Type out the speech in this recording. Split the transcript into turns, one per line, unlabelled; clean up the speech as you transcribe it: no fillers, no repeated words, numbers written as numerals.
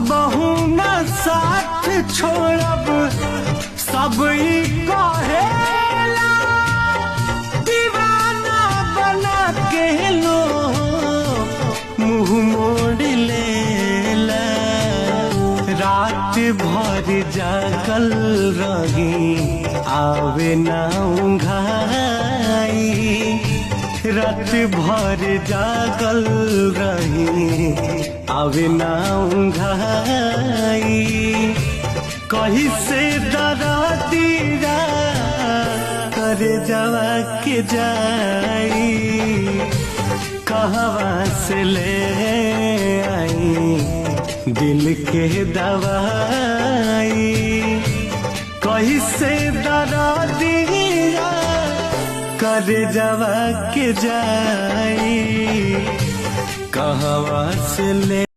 कबहू न साथ छोड़ब सब ही कहेला, दीवाना बना के लो मुँह मोड़ लेला। रात भर जागल रही आवे ना उंघाई, रात भर जागल रही आवे ना उंघाई। कहीं से डरा दीरा करे जवा के जाई, कहवा से ले आई दिल के दवाई। कहीं से डरा दीरा करे जवा के जाई, कहवा से ले